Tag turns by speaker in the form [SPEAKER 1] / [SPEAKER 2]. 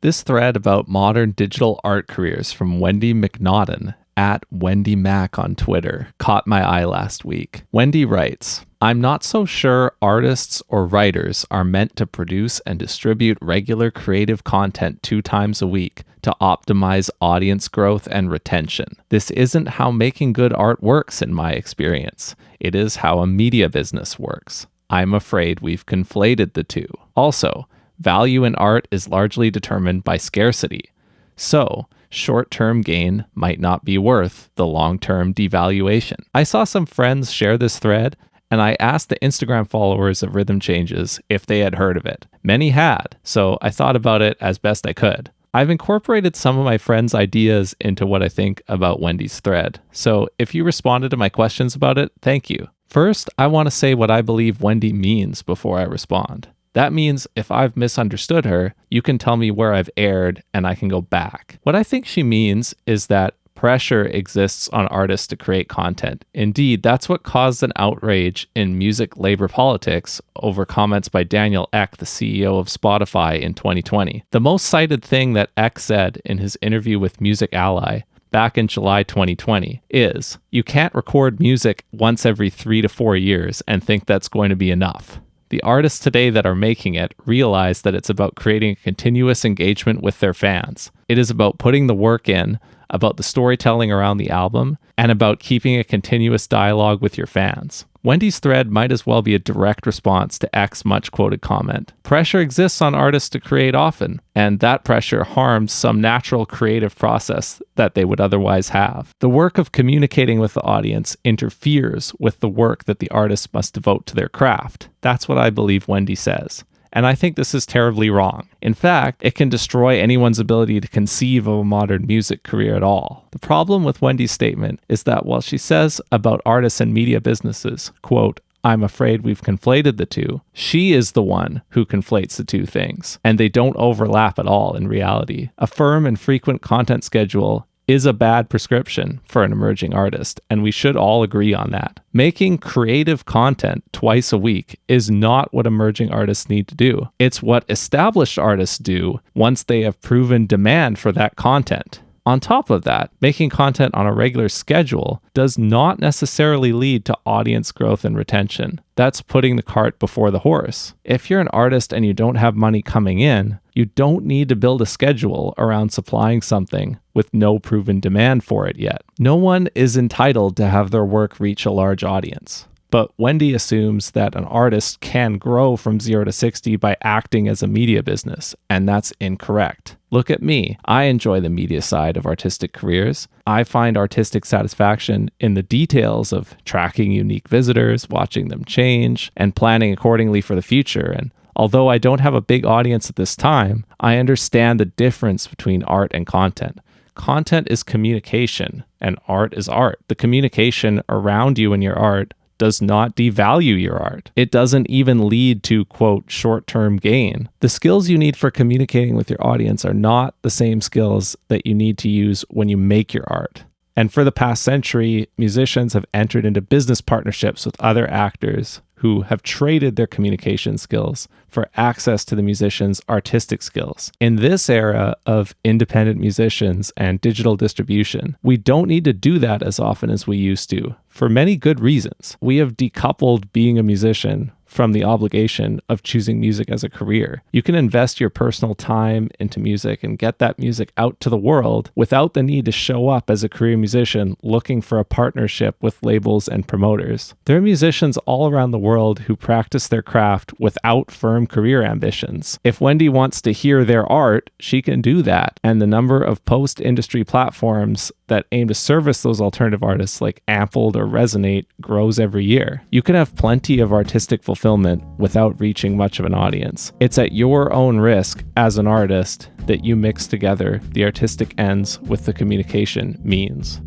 [SPEAKER 1] This thread about modern digital art careers from Wendy McNaughton at Wendy Mac on Twitter caught my eye last week. Wendy writes, I'm not so sure artists or writers are meant to produce and distribute regular creative content 2 times a week to optimize audience growth and retention. This isn't how making good art works in my experience. It is how a media business works. I'm afraid we've conflated the two. Also, value in art is largely determined by scarcity. So, short-term gain might not be worth the long-term devaluation. I saw some friends share this thread, and I asked the Instagram followers of Rhythm Changes if they had heard of it. Many had, so I thought about it as best I could. I've incorporated some of my friends' ideas into what I think about Wendy's thread, so if you responded to my questions about it, thank you. First, I want to say what I believe Wendy means before I respond. That means if I've misunderstood her, you can tell me where I've erred and I can go back. What I think she means is that pressure exists on artists to create content. Indeed, that's what caused an outrage in music labor politics over comments by Daniel Ek, the CEO of Spotify, in 2020. The most cited thing that Ek said in his interview with Music Ally back in July 2020 is, you can't record music once every 3 to 4 years and think that's going to be enough. The artists today that are making it realize that it's about creating a continuous engagement with their fans. It is about putting the work in, about the storytelling around the album, and about keeping a continuous dialogue with your fans. Wendy's thread might as well be a direct response to Ek's much-quoted comment. Pressure exists on artists to create often, and that pressure harms some natural creative process that they would otherwise have. The work of communicating with the audience interferes with the work that the artist must devote to their craft. That's what I believe Wendy says. And I think this is terribly wrong. In fact, it can destroy anyone's ability to conceive of a modern music career at all. The problem with Wendy's statement is that while she says about artists and media businesses, quote, I'm afraid we've conflated the two, she is the one who conflates the two things, and they don't overlap at all in reality. A firm and frequent content schedule is a bad prescription for an emerging artist, and we should all agree on that. Making creative content twice a week is not what emerging artists need to do. It's what established artists do once they have proven demand for that content. On top of that, making content on a regular schedule does not necessarily lead to audience growth and retention. That's putting the cart before the horse. If you're an artist and you don't have money coming in, you don't need to build a schedule around supplying something with no proven demand for it yet. No one is entitled to have their work reach a large audience. But Wendy assumes that an artist can grow from 0 to 60 by acting as a media business, and that's incorrect. Look at me. I enjoy the media side of artistic careers. I find artistic satisfaction in the details of tracking unique visitors, watching them change, and planning accordingly for the future. And although I don't have a big audience at this time, I understand the difference between art and content. Content is communication, and art is art. The communication around you and your art does not devalue your art. It doesn't even lead to, quote, short-term gain. The skills you need for communicating with your audience are not the same skills that you need to use when you make your art. And for the past century, musicians have entered into business partnerships with other actors who have traded their communication skills for access to the musician's artistic skills. In this era of independent musicians and digital distribution, we don't need to do that as often as we used to, for many good reasons. We have decoupled being a musician from the obligation of choosing music as a career. You can invest your personal time into music and get that music out to the world without the need to show up as a career musician looking for a partnership with labels and promoters. There are musicians all around the world who practice their craft without firm career ambitions. If Wendy wants to hear their art, she can do that. And the number of post-industry platforms that aim to service those alternative artists like Ampled or Resonate grows every year. You can have plenty of artistic fulfillment without reaching much of an audience. It's at your own risk as an artist that you mix together the artistic ends with the communication means.